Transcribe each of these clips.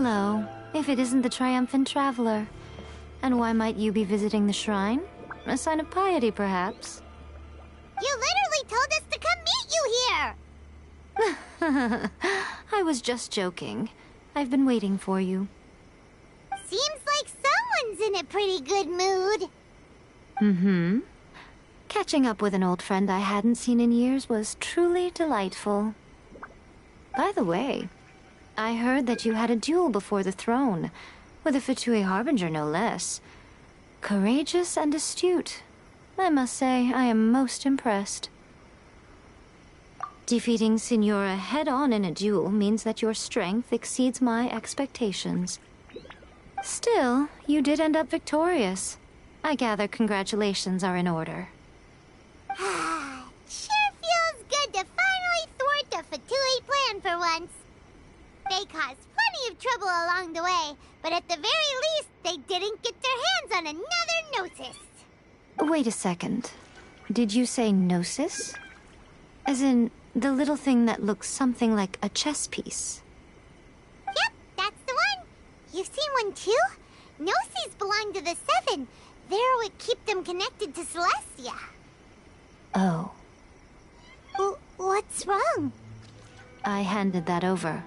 Hello, if it isn't the triumphant traveler. And why might you be visiting the shrine? A sign of piety, perhaps? You literally told us to come meet you here! I was just joking. I've been waiting for you. Seems like someone's in a pretty good mood. Mm-hmm. Catching up with an old friend I hadn't seen in years was truly delightful. By the way, I heard that you had a duel before the throne, with a Fatui Harbinger no less. Courageous and astute. I must say, I am most impressed. Defeating Signora head-on in a duel means that your strength exceeds my expectations. Still, you did end up victorious. I gather congratulations are in order. Sure feels good to finally thwart the Fatui plan for once. They caused plenty of trouble along the way, but at the very least, they didn't get their hands on another Gnosis. Wait a second. Did you say Gnosis? As in, the little thing that looks something like a chess piece? Yep, that's the one. You've seen one too? Gnosis belong to the Seven. They're what keep them connected to Celestia. Oh. What's wrong? I handed that over.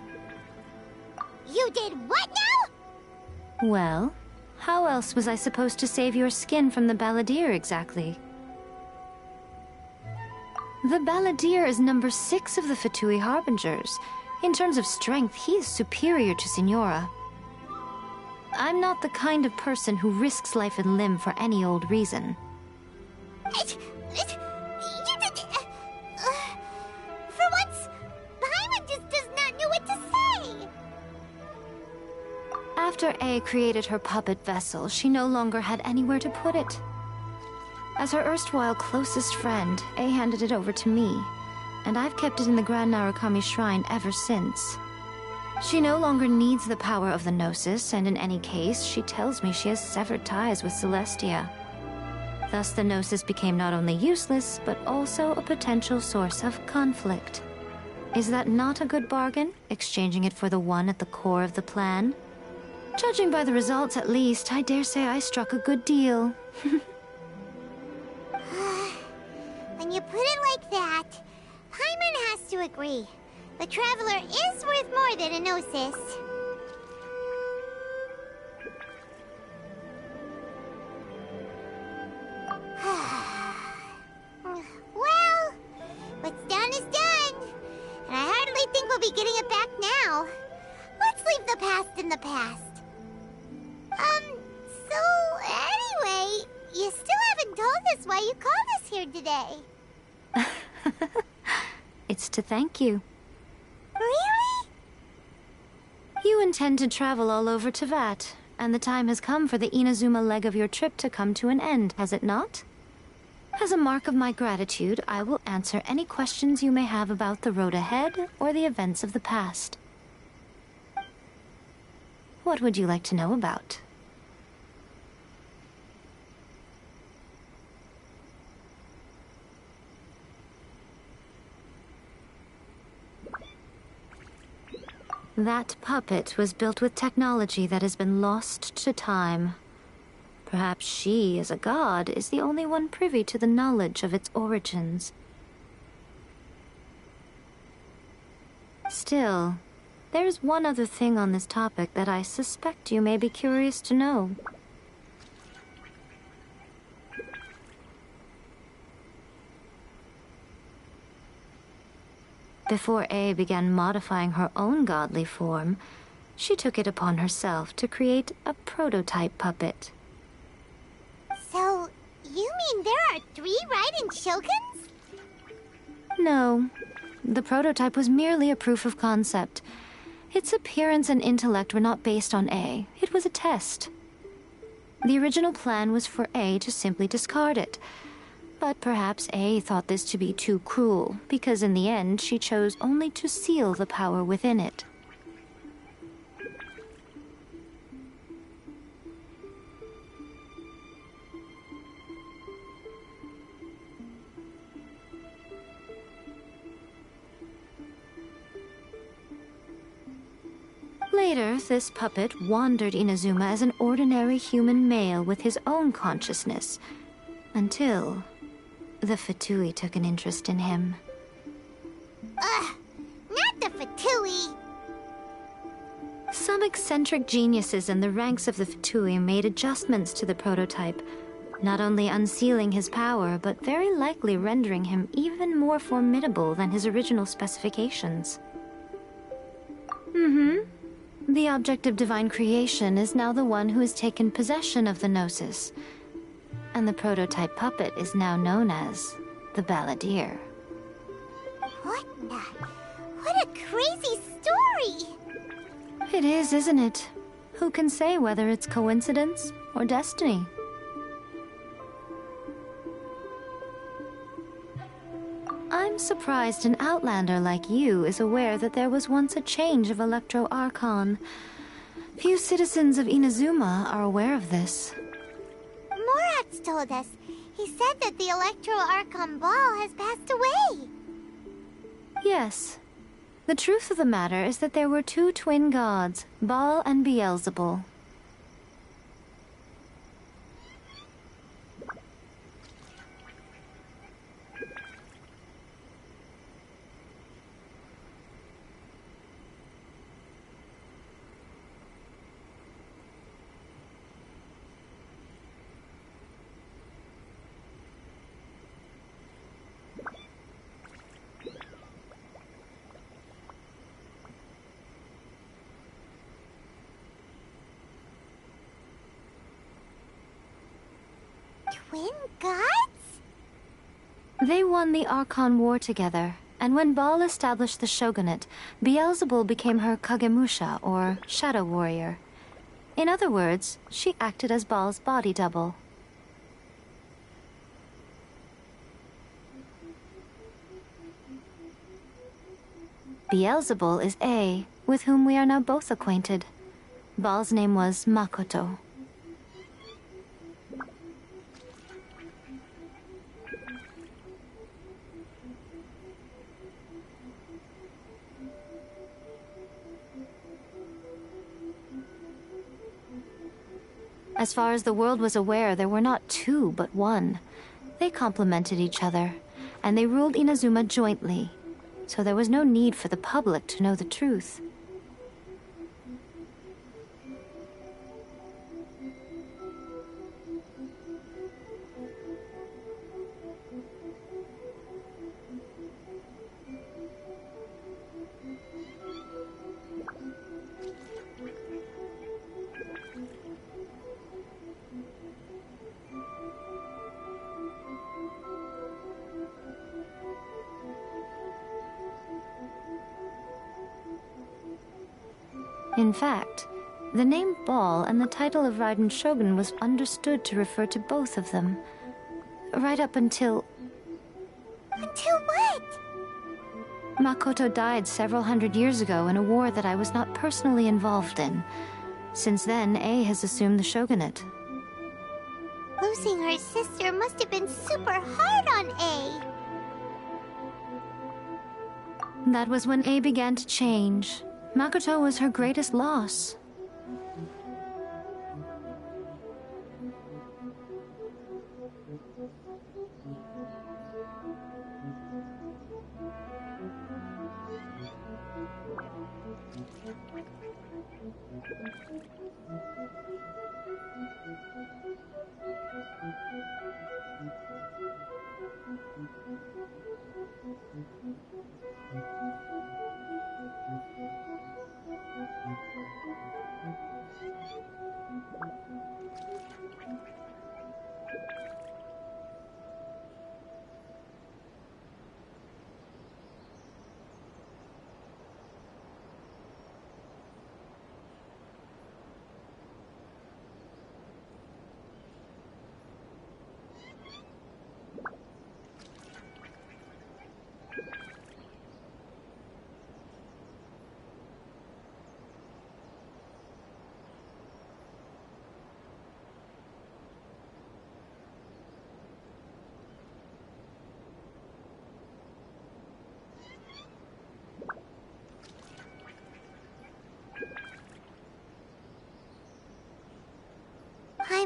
You did what now? Well, how else was I supposed to save your skin from the Balladeer exactly? The Balladeer is number 6 of the Fatui Harbingers. In terms of strength, he is superior to Signora. I'm not the kind of person who risks life and limb for any old reason. For once, Paimon just does not know what to say. After A created her puppet vessel, she no longer had anywhere to put it. As her erstwhile closest friend, A handed it over to me, and I've kept it in the Grand Narukami Shrine ever since. She no longer needs the power of the Gnosis, and in any case, she tells me she has severed ties with Celestia. Thus, the Gnosis became not only useless, but also a potential source of conflict. Is that not a good bargain, exchanging it for the one at the core of the plan? Judging by the results, at least, I dare say I struck a good deal. When you put it like that, Paimon has to agree. The Traveler is worth more than a Gnosis. Well, what's done is done. And I hardly think we'll be getting it back now. Let's leave the past in the past. So anyway, you still haven't told us why you called us here today. It's to thank you. Really? You intend to travel all over Teyvat, and the time has come for the Inazuma leg of your trip to come to an end, has it not? As a mark of my gratitude, I will answer any questions you may have about the road ahead or the events of the past. What would you like to know about? That puppet was built with technology that has been lost to time. Perhaps she, as a god, is the only one privy to the knowledge of its origins. Still, there is one other thing on this topic that I suspect you may be curious to know. Before A began modifying her own godly form, she took it upon herself to create a prototype puppet. So, you mean there are 3 Raiden Shoguns? No, the prototype was merely a proof of concept. Its appearance and intellect were not based on A. It was a test. The original plan was for A to simply discard it. But perhaps A thought this to be too cruel, because in the end she chose only to seal the power within it. Later, this puppet wandered Inazuma as an ordinary human male with his own consciousness, until the Fatui took an interest in him. Ugh, not the Fatui! Some eccentric geniuses in the ranks of the Fatui made adjustments to the prototype, not only unsealing his power, but very likely rendering him even more formidable than his original specifications. The object of divine creation is now the one who has taken possession of the Gnosis, and the prototype puppet is now known as the Balladeer. What a crazy story! It is, isn't it? Who can say whether it's coincidence or destiny? I'm surprised an outlander like you is aware that there was once a change of Electro Archon. Few citizens of Inazuma are aware of this. Moratz told us. He said that the Electro Archon Ball has passed away. Yes. The truth of the matter is that there were two twin gods, Baal and Beelzebul. Twin gods? They won the Archon War together, and when Baal established the shogunate, Beelzebul became her Kagemusha, or shadow warrior. In other words, she acted as Baal's body double. Beelzebul is A, with whom we are now both acquainted. Baal's name was Makoto. As far as the world was aware, there were not two, but one. They complemented each other, and they ruled Inazuma jointly, so there was no need for the public to know the truth. In fact, the name Baal and the title of Raiden Shogun was understood to refer to both of them. Right up until... Until what? Makoto died several hundred years ago in a war that I was not personally involved in. Since then, A has assumed the shogunate. Losing her sister must have been super hard on A. That was when A began to change. Makoto was her greatest loss.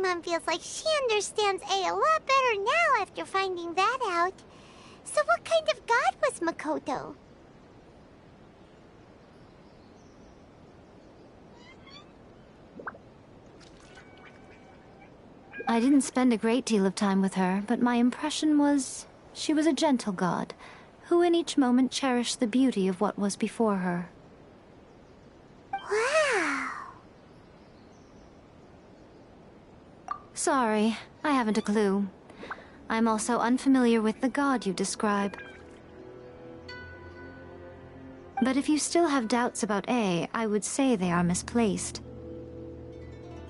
Paimon feels like she understands A lot better now after finding that out. So what kind of god was Makoto? I didn't spend a great deal of time with her, but my impression was she was a gentle god, who in each moment cherished the beauty of what was before her. Wow. Sorry, I haven't a clue. I'm also unfamiliar with the god you describe. But if you still have doubts about A, I would say they are misplaced.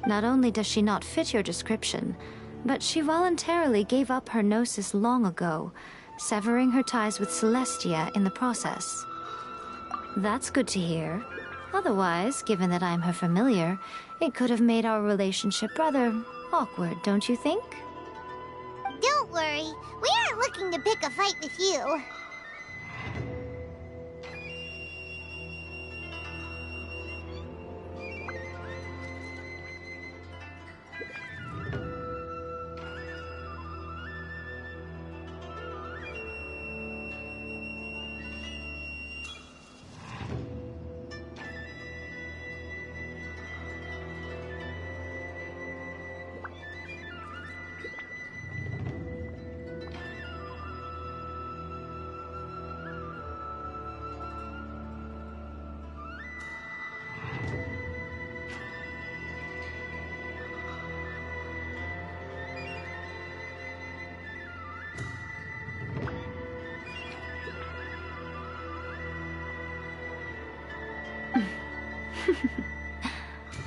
Not only does she not fit your description, but she voluntarily gave up her gnosis long ago, severing her ties with Celestia in the process. That's good to hear. Otherwise, given that I'm her familiar, it could have made our relationship rather awkward, don't you think? Don't worry, we aren't looking to pick a fight with you.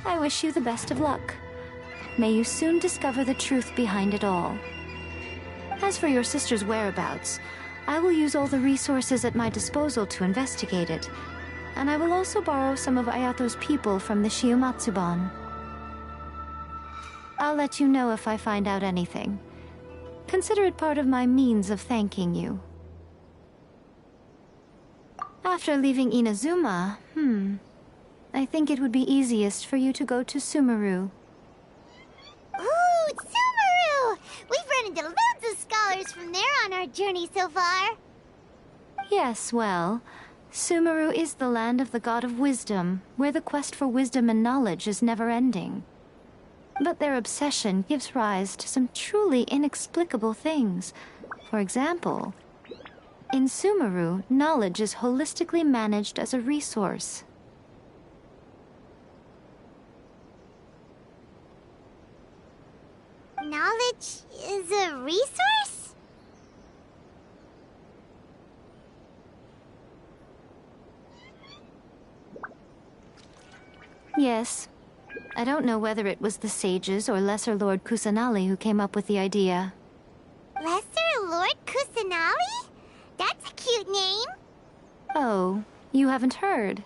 I wish you the best of luck. May you soon discover the truth behind it all. As for your sister's whereabouts, I will use all the resources at my disposal to investigate it, and I will also borrow some of Ayato's people from the Shiumatsuban. I'll let you know if I find out anything. Consider it part of my means of thanking you. After leaving Inazuma, I think it would be easiest for you to go to Sumeru. Ooh, Sumeru! We've run into loads of scholars from there on our journey so far. Yes, well, Sumeru is the land of the god of wisdom, where the quest for wisdom and knowledge is never-ending. But their obsession gives rise to some truly inexplicable things. For example, in Sumeru, knowledge is holistically managed as a resource. Knowledge is a resource? Yes. I don't know whether it was the sages or Lesser Lord Kusanali who came up with the idea. Lesser Lord Kusanali? That's a cute name. Oh, you haven't heard.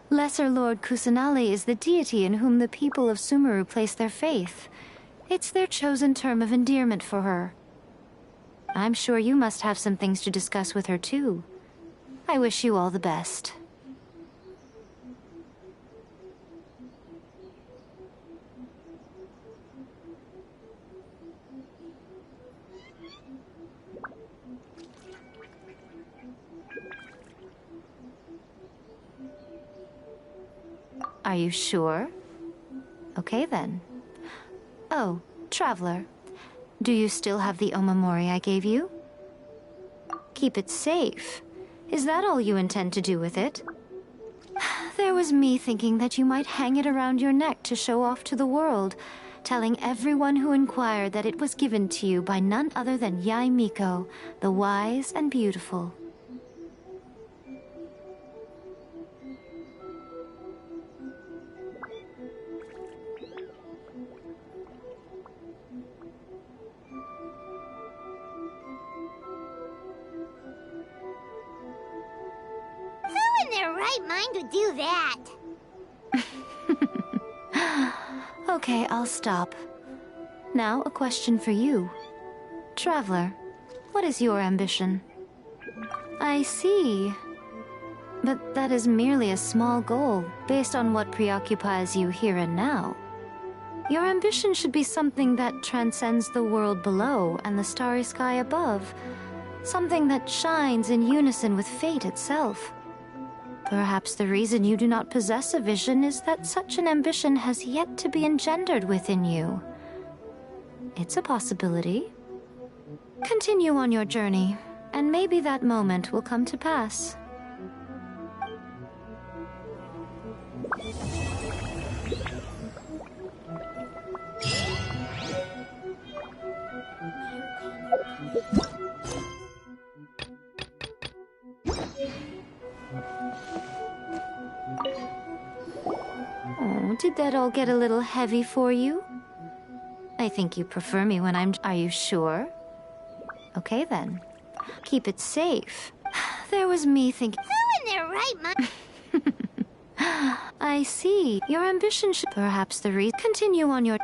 Lesser Lord Kusanali is the deity in whom the people of Sumeru place their faith. It's their chosen term of endearment for her. I'm sure you must have some things to discuss with her too. I wish you all the best. Are you sure? Okay then. Oh, Traveler. Do you still have the omamori I gave you? Keep it safe. Is that all you intend to do with it? There was me thinking that you might hang it around your neck to show off to the world, telling everyone who inquired that it was given to you by none other than Yae Miko, the wise and beautiful. Right mind would do that. Okay, I'll stop. Now, a question for you. Traveler, what is your ambition? I see. But that is merely a small goal, based on what preoccupies you here and now. Your ambition should be something that transcends the world below and the starry sky above. Something that shines in unison with fate itself. Perhaps the reason you do not possess a vision is that such an ambition has yet to be engendered within you. It's a possibility. Continue on your journey, and maybe that moment will come to pass. Oh, did that all get a little heavy for you? I think you prefer me when I'm... Are you sure? Okay, then. Keep it safe. There was me thinking... Who in their right mind? I see. Your ambition should... Perhaps the reason... Continue on your...